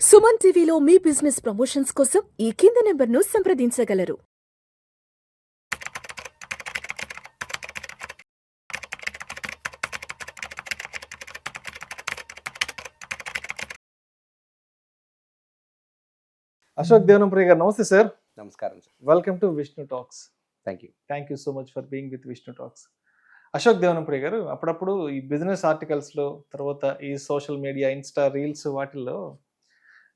సుమన్ టీవీలో మీ business promotions కోసం ఈ కింది నెంబర్ను సంప్రదించగలరు. అశోక్ దేవనంప్రియ గారు నమస్తే సార్. నమస్కారం sir. Welcome to Vishnu talks. Thank you so much for being with Vishnu talks. Ashok Devanampriya గారు, అప్పుడప్పుడు ఈ బిజినెస్ ఆర్టికల్స్లో, తర్వాత ఈ సోషల్ మీడియా, ఇన్స్టా రీల్స్ వాటిల్లో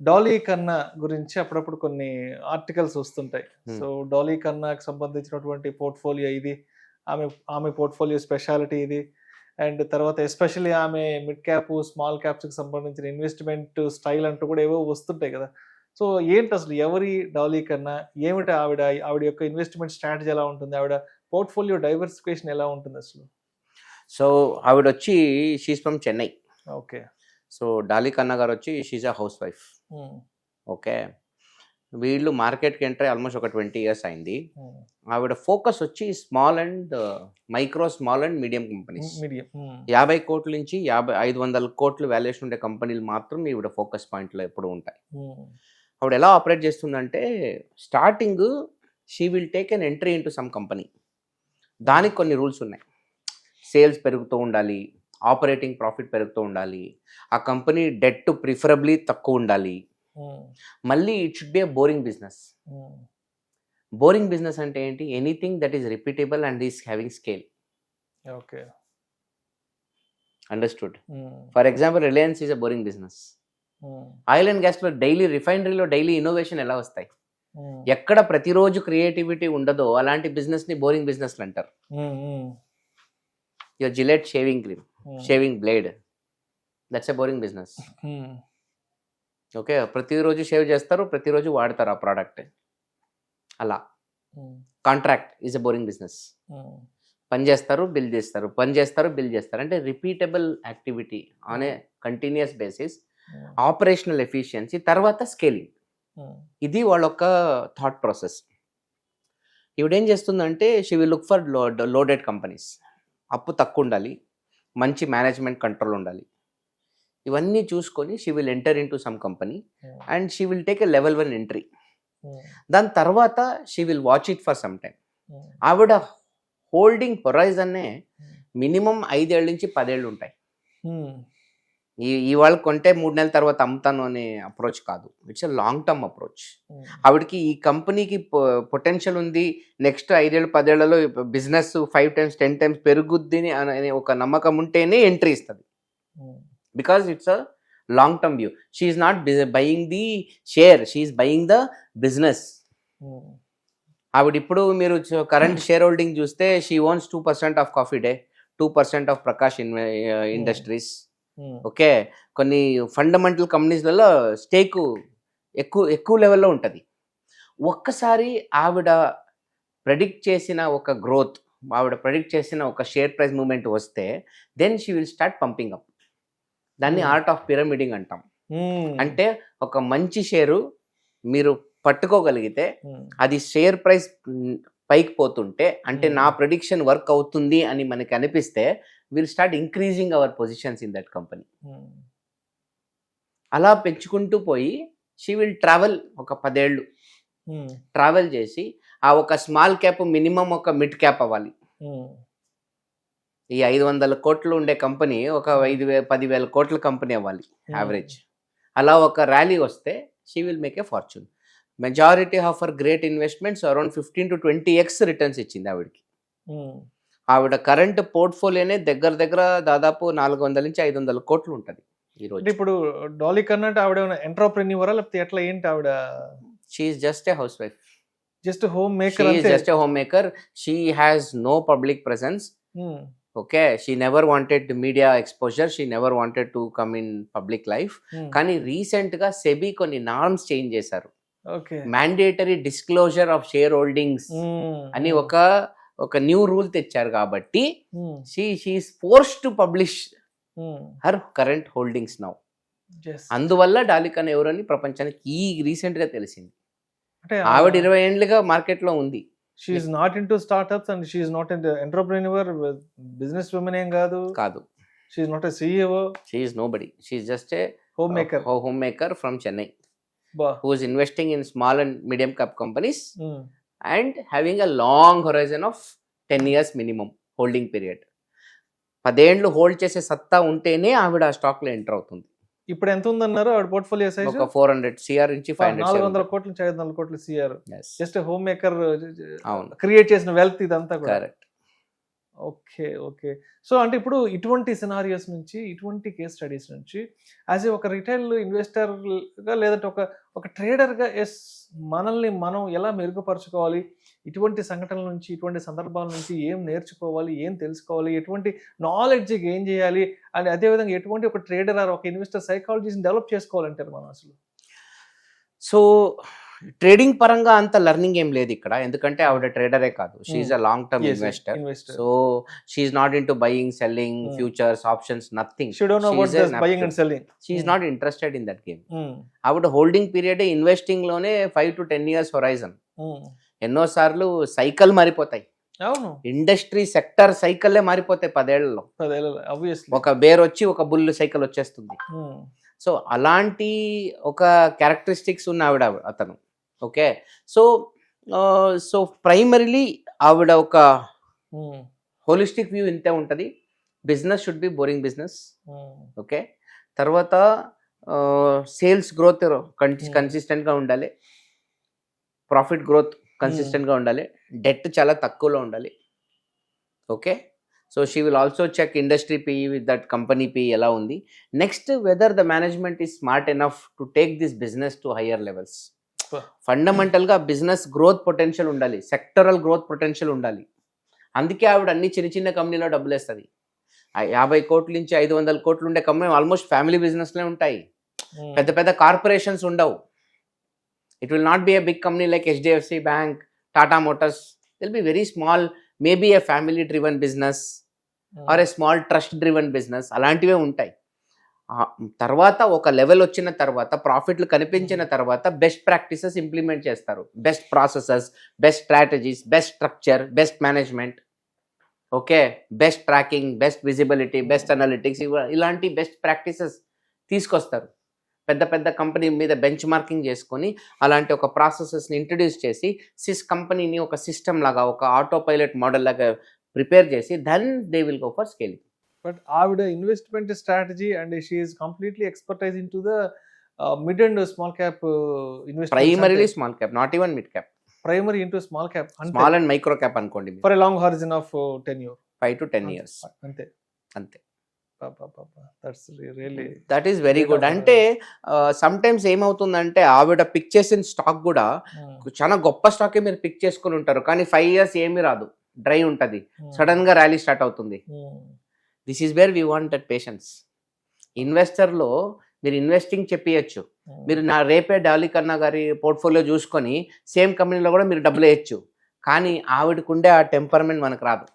డాలీ కన్నా గురించి అప్పుడప్పుడు కొన్ని ఆర్టికల్స్ వస్తుంటాయి. సో డాలీ కన్నాకి సంబంధించినటువంటి పోర్ట్ఫోలియో ఇది, ఆమె పోర్ట్ఫోలియో స్పెషాలిటీ ఇది, అండ్ తర్వాత ఎస్పెషల్లీ ఆమె మిడ్ క్యాప్ స్మాల్ క్యాప్స్కి సంబంధించిన ఇన్వెస్ట్మెంట్ స్టైల్ అంటూ కూడా ఏవో వస్తుంటాయి కదా. సో ఏంటి అసలు ఎవరి డాలీ కన్నా, ఏమిటి ఆవిడ యొక్క ఇన్వెస్ట్మెంట్ స్ట్రాటజీ ఎలా ఉంటుంది, ఆవిడ పోర్ట్ఫోలియో డైవర్సిఫికేషన్ ఎలా ఉంటుంది అసలు? సో ఆవిడ వచ్చి she's from Chennai. Okay. So Dolly కన్నా గారు వచ్చి she's a house wife. Okay. వీళ్ళు మార్కెట్కి ఎంటర్ ఆల్మోస్ట్ ఒక 20 years అయింది. ఆవిడ ఫోకస్ వచ్చి small and small and medium companies. 50 కోట్ల నుంచి 500 కోట్లు వాల్యుయేషన్ ఉండే కంపెనీలు మాత్రం ఈవిడ ఫోకస్ పాయింట్లో ఎప్పుడు ఉంటాయి. ఆవిడ ఎలా ఆపరేట్ చేస్తుందంటే, starting she will take an entry into some company. దానికి కొన్ని రూల్స్ ఉన్నాయి. సేల్స్ పెరుగుతూ ఉండాలి, ఆపరేటింగ్ ప్రాఫిట్ పెరుగుతూ ఉండాలి, ఆ కంపెనీ డెట్ ప్రిఫరబ్లీ తక్కువ ఉండాలి, మళ్ళీ it should be a boring business. Boring business అంటే ఏంటి? Anything that is repeatable and is having scale. Okay, understood. For example, Reliance is a boring business. Oil and గ్యాస్లో daily, రిఫైనరీలో డైలీ ఇన్నోవేషన్ ఎలా వస్తాయి? ఎక్కడ ప్రతిరోజు క్రియేటివిటీ ఉండదో అలాంటి బిజినెస్ని బోరింగ్ బిజినెస్లు అంటారు. Your Gillette shaving cream, shaving blade, that's a boring business. Okay, ప్రతిరోజు షేవ్ చేస్తారు, ప్రతిరోజు వాడతారు ఆ ప్రోడక్ట్. అలా contract is a boring business. పని చేస్తారు, బిల్ చేస్తారు, పని చేస్తారు, బిల్ చేస్తారు. అంటే repeatable activity on a continuous basis, operational efficiency, తర్వాత స్కేలింగ్. ఇది వాళ్ళ ఒక థాట్ ప్రాసెస్. ఇవిడేం చేస్తుందంటే, she will look for loaded companies. అప్పు తక్కువ ఉండాలి, మంచి మేనేజ్మెంట్ కంట్రోల్ ఉండాలి, ఇవన్నీ చూసుకొని she will enter in to some company and she will take a level 1 entry. దాని తర్వాత she will watch it for some time. ఆవిడ హోల్డింగ్ హొరైజన్నే మినిమం 5 ఏళ్ళ నుంచి 10 ఏళ్ళు ఉంటాయి. ఇవాళ కొంటే 3 నెలల తర్వాత అమ్ముతాను అనే అప్రోచ్ కాదు. It's a long term approach. ఆవిడకి ఈ కంపెనీకి పొటెన్షియల్ ఉంది, నెక్స్ట్ 5 ఏళ్ళు 10 ఏళ్లలో బిజినెస్ 5 times 10 times పెరుగుద్ది అనే ఒక నమ్మకం ఉంటేనే ఎంట్రీ ఇస్తుంది. Because it's a long term view. She is not buying the share, she is buying the business. ఆవిడ ఇప్పుడు మీరు కరెంట్ షేర్ హోల్డింగ్ చూస్తే, she owns 2% of coffee day, 2% of Prakash industries. Okay, కొన్ని ఫండమెంటల్ కంపెనీస్లలో స్టేకు ఎక్కువ లెవెల్లో ఉంటుంది. ఒక్కసారి ఆవిడ ప్రెడిక్ట్ చేసిన ఒక గ్రోత్, ఆవిడ ప్రెడిక్ట్ చేసిన ఒక షేర్ ప్రైస్ మూమెంట్ వస్తే, then she will start pumping up. దాన్ని ఆర్ట్ ఆఫ్ పిరమిడింగ్ అంటాం. అంటే ఒక మంచి షేరు మీరు పట్టుకోగలిగితే, అది షేర్ ప్రైస్ పైకి పోతుంటే, అంటే నా ప్రెడిక్షన్ వర్క్ అవుతుంది అని మనకి అనిపిస్తే, will start increasing our positions in that company. అలా పెంచుకుంటూ పోయి షీ విల్ ట్రావెల్ ఒక 10 ఏళ్ళు ట్రావెల్ చేసి, ఆ ఒక స్మాల్ క్యాప్ మినిమం ఒక మిడ్ క్యాప్ అవ్వాలి. ఈ 500 కోట్లు ఉండే కంపెనీ ఒక 10,000 కోట్ల కంపెనీ అవ్వాలి యావరేజ్. అలా ఒక ర్యాలీ వస్తే she will make a fortune. Majority of our great investments around 15 to 20x returns ఇచ్చింది ఆవిడకి. ఆవిడ కరెంట్ పోర్ట్ఫోలియోనే దగ్గర దాదాపు 400 నుంచి 500 కోట్లు ఉంటుంది ఈరోజు. ఇప్పుడు డాలీ కన్నా ఆవిడ ఎంటర్‌ప్రెన్యూరా, లేకపోతే ఎట్లా, ఏంటి ఆవిడ? She is just a housewife, just homemaker. Just a homemaker. She has no public presence. Okay, she never wanted media exposure, she never wanted to come in public life. కానీ రీసెంట్గా సెబీ కొన్ని norms change చేశారు. Mandatory disclosure of share holdings అని ఒక new rule తెచ్చారు. కాబట్టి she is forced to publish her current holdings now. అందువల్ల డాలీ కన్నా ఎవరని ప్రపంచానికి రీసెంట్ గా తెలిసింది. ఆవిడ 20 ఏళ్ళుగా మార్కెట్ లో ఉంది. She is naught into startups and she is naught into entrepreneur, business women ఏం కాదు. కాదు. She is not a CEO. She is nobody. She is just a home maker from Chennai బా who is investing in small and medium cap companies and having a long horizon of 10 years minimum holding period. 10 ఏళ్ళు hold చేసే సత్తా ఉంటేనే ఆవిడ ఆ stock లో enter అవుతుంది. ఇప్పుడు ఎంత ఉందన్నారు ఆవిడ పోర్ట్ఫోలియో సైజ్? ఒక 400 CR నుంచి 400 కోట్ల నుంచి 500 కోట్లు CR. Yes. Just home maker అవును. క్రియేట్ చేసిన వెల్త్ ఇదంతా కూడా. కరెక్ట్. Okay okay. సో అంటే ఇప్పుడు ఇటువంటి సినారియోస్ నుంచి, ఇటువంటి కేస్ స్టడీస్ నుంచి యాజ్ ఏ ఒక రిటైల్ ఇన్వెస్టర్గా లేదంటే ఒక ట్రేడర్గా మనల్ని మనం ఎలా మెరుగుపరచుకోవాలి, ఇటువంటి సంఘటనల నుంచి, ఇటువంటి సందర్భాల నుంచి ఏం నేర్చుకోవాలి, ఏం తెలుసుకోవాలి, ఎటువంటి నాలెడ్జ్ గెయిన్ చేయాలి, అండ్ అదేవిధంగా ఎటువంటి ఒక ట్రేడర్ ఆర్ ఒక ఇన్వెస్టర్ సైకాలజీని డెవలప్ చేసుకోవాలంటారు మనం అసలు? సో ట్రేడింగ్ పరంగా అంత లెర్నింగ్ ఏం లేదు ఇక్కడ, ఎందుకంటే ఆవిడ ట్రేడరే కాదు, she's a long term investor. So she's not into buying, selling, futures, options, nothing. She's not interested in that game. ఆవిడ హోల్డింగ్ పీరియడ్ ఇన్వెస్టింగ్ లోనే 5 to 10 years హొరైజన్. ఎన్నోసార్లు సైకిల్ మారిపోతాయి, అవును, ఇండస్ట్రీ సెక్టర్ సైకిల్లే మారిపోతాయి 10 ఏళ్లలో. ఒక బేర్ వచ్చి ఒక బుల్ సైకిల్ వచ్చేస్తుంది. సో అలాంటి ఒక క్యారెక్టరిస్టిక్స్ ఉన్న ఆవిడ అతను. ఓకే, సో ప్రైమరీలీ ఆవిడ ఒక హోలిస్టిక్ వ్యూ ఇంతే ఉంటుంది. Business should be boring business. Okay, తర్వాత సేల్స్ గ్రోత్ కన్సిస్టెంట్గా ఉండాలి, ప్రాఫిట్ గ్రోత్ కన్సిస్టెంట్గా ఉండాలి, డెట్ చాలా తక్కువలో ఉండాలి. Okay, so she will also check industry P with that company P ఎలా ఉంది. Next, whether the management is smart enough to take this business to higher levels. ఫండమెంటల్గా బిజినెస్ గ్రోత్ పొటెన్షియల్ ఉండాలి, sectoral growth potential ఉండాలి. అందుకే ఆవిడ అన్ని చిన్న చిన్న కంపెనీలో డబ్బులు వేస్తుంది. 50 కోట్ల నుంచి 500 కోట్లు ఉండే కంపెనీ ఆల్మోస్ట్ ఫ్యామిలీ బిజినెస్లే ఉంటాయి, పెద్ద పెద్ద కార్పొరేషన్స్ ఉండవు. It will not be a big company like HDFC bank, Tata Motors. Will be very small, maybe a family driven business or a small trust driven business, అలాంటివే ఉంటాయి. తర్వాత ఒక లెవెల్ వచ్చిన తర్వాత, ప్రాఫిట్లు కనిపించిన తర్వాత బెస్ట్ ప్రాక్టీసెస్ ఇంప్లిమెంట్ చేస్తారు. Best processes, best strategies, best structure, best management. Okay, best tracking, best visibility, best analytics, ఇలాంటి బెస్ట్ ప్రాక్టీసెస్ తీసుకొస్తారు. పెద్ద పెద్ద కంపెనీ మీద బెంచ్ మార్కింగ్ చేసుకొని అలాంటి ఒక ప్రాసెసెస్ని ఇంట్రడ్యూస్ చేసి కంపెనీని ఒక సిస్టమ్ లాగా, ఒక ఆటో పైలట్ మోడల్ లాగా ప్రిపేర్ చేసి then they will go for scaling. But ఆవిడ investment strategy and she is completely expertise in to the mid and small cap investment. Primarily small cap, not even mid cap. Primary into small cap, small and micro cap అనుకోండి, for a long horizon of 10 years, 5 to 10 years అంతే. That is very good. అంటే sometimes ఏమవుతుందంటే ఆవిడ pick చేసిన stock కూడా చాలా గొప్ప స్టాకే మీరు పిక్ చేసుకుని ఉంటారు, కానీ 5 years ఏమీ రాదు, డ్రై ఉంటుంది, సడన్ గా ర్యాలీ స్టార్ట్ అవుతుంది. This is where we want that patience. ఇన్వెస్టర్లో మీరు ఇన్వెస్టింగ్ చెప్పియచ్చు, మీరు రేపే డాలీ కన్నా గారి పోర్ట్ఫోలియో చూసుకొని సేమ్ కంపెనీలో కూడా మీరు డబ్బులు వేయచ్చు, కానీ ఆవిడకుండే ఆ టెంపర్మెంట్ మనకు రాదు.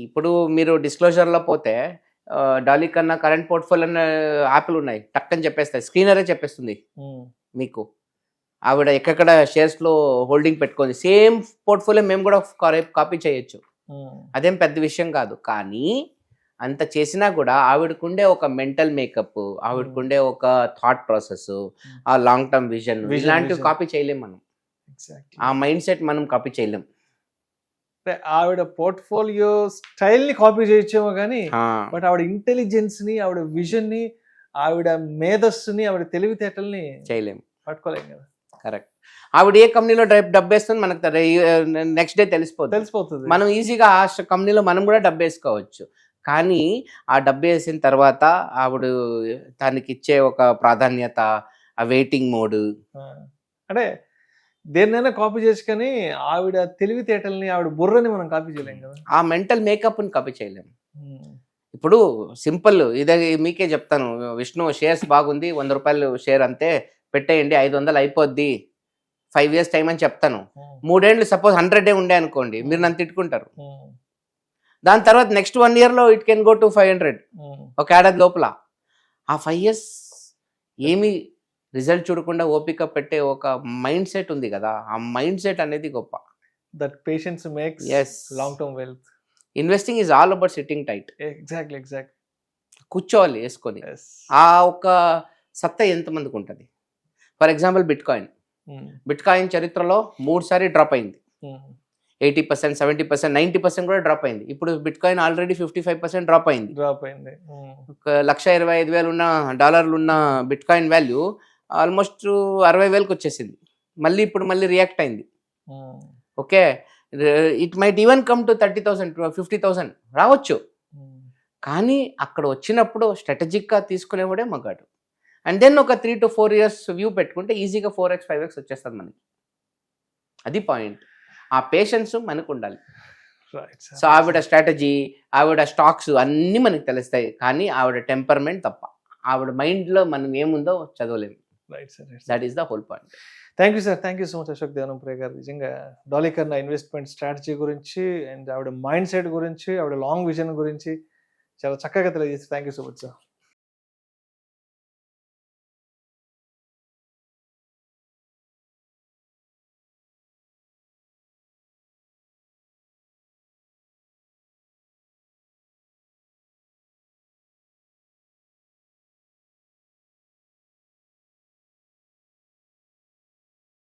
ఇప్పుడు మీరు డిస్క్లోజర్లో పోతే డాలీ కన్నా కరెంట్ పోర్ట్ఫోలియో యాప్లు ఉన్నాయి, టక్కని చెప్పేస్తాయి, స్క్రీనరే చెప్పేస్తుంది మీకు. ఆవిడ ఎక్కడ షేర్స్లో హోల్డింగ్ పెట్టుకుంది, సేమ్ పోర్ట్ఫోలియో మేము కూడా కాపీ చేయొచ్చు, అదేం పెద్ద విషయం కాదు. కానీ అంత చేసినా కూడా ఆవిడకుండే ఒక మెంటల్ మేకప్, ఆవిడకుండే ఒక థాట్ ప్రాసెస్, ఆ లాంగ్ టర్మ్ విజన్, ఇలాంటివి కాపీ చేయలేం మనం. ఆ మైండ్ సెట్ మనం కాపీ చేయలేం. ఆవిడ పోర్ట్ఫోలియో స్టైల్ ని కాపీ చేయొచ్చేమో కానీ, బట్ ఆవిడ ఇంటెలిజెన్స్ ని, ఆవిడ విజన్ ని, ఆవిడ మేధస్సుని, ఆవిడ తెలివితేటల్ని చేయలేం, పట్టుకోలేం కదా. కరెక్ట్. ఆవిడ ఏ కంపెనీలో డబ్బు వేస్తుంది మనకు నెక్స్ట్ డే తెలిసిపోతుంది. మనం ఈజీగా ఆ కంపెనీలో మనం కూడా డబ్బు వేసుకోవచ్చు, కానీ ఆ డబ్బు వేసిన తర్వాత ఆవిడ దానికి ఇచ్చే ఒక ప్రాధాన్యత, ఆ వెయిటింగ్ మోడ్, అంటే దేన్నైనా కాపీ చేసుకొని ఆవిడ తెలివితేటల్ని, ఆవిడ బుర్రని మనం కాపీ చేయలేం కదా, ఆ మెంటల్ మేకప్ని కాపీ చేయలేం. ఇప్పుడు సింపుల్, ఇదే మీకే చెప్తాను, విష్ణు షేర్స్ బాగుంది, 100 రూపాయలు షేర్ అంతే పెట్టేయండి, 500 అయిపోద్ది, 5 years టైం అని చెప్తాను. 3 ఏళ్ళు సపోజ్ 100 ఉండే అనుకోండి, మీరు నన్ను తిట్టుకుంటారు. దాని తర్వాత నెక్స్ట్ 1 yearలో ఇట్ కెన్ గో టు 500, ఒక ఏడాది లోపల. ఆ 5 years ఏమి రిజల్ట్ చూడకుండా ఓపిక పెట్టే ఒక మైండ్ సెట్ ఉంది కదా, ఆ మైండ్ సెట్ అనేది గొప్ప. That patience makes long term wealth. Investing is all about sitting tight. Exactly. కూర్చోవాలి వేసుకొని. ఎస్. ఆ ఒక సత్తా ఎంతమందికి ఉంటుంది? ఫర్ ఎగ్జాంపుల్ బిట్ కాయిన్ చరిత్రలో 3 సారి డ్రాప్ అయింది. 80%, 70%, 90% కూడా డ్రాప్ అయింది. ఇప్పుడు బిట్ కాయిన్ ఆల్రెడీ 55% డ్రాప్ అయింది. డ్రాప్ అయింది. ఒక $1,25,000 ఉన్న డాలర్లు ఉన్న బిట్ కాయిన్ వాల్యూ ఆల్మోస్ట్ 60,000కి వచ్చేసింది. ఇప్పుడు మళ్ళీ రియాక్ట్ అయింది. Okay, it might even come to 30,000, 50,000 రావచ్చు. కానీ అక్కడ వచ్చినప్పుడు స్ట్రాటజిక్గా తీసుకునేవాడే మగాడు. అండ్ దెన్ ఒక 3 to 4 years వ్యూ పెట్టుకుంటే ఈజీగా 4x 5x వచ్చేస్తుంది మనకి. అది పాయింట్. ఆ పేషెన్స్ మనకు ఉండాలి. సో ఆవిడ స్ట్రాటజీ, ఆవిడ స్టాక్స్ అన్నీ మనకి తెలుస్తాయి, కానీ ఆవిడ టెంపర్మెంట్ తప్ప, ఆవిడ మైండ్లో మనం ఏముందో చదవలేము. That is the whole point. Thank you sir, thank you so much Ashok Devanampriya గారు. నిజంగా డాలీ కన్నా ఇన్వెస్ట్మెంట్ స్ట్రాటజీ గురించి అండ్ ఆవిడ మైండ్ సెట్ గురించి, ఆవిడ లాంగ్ విజన్ గురించి చాలా చక్కగా తెలియజేసి thank you so much sir.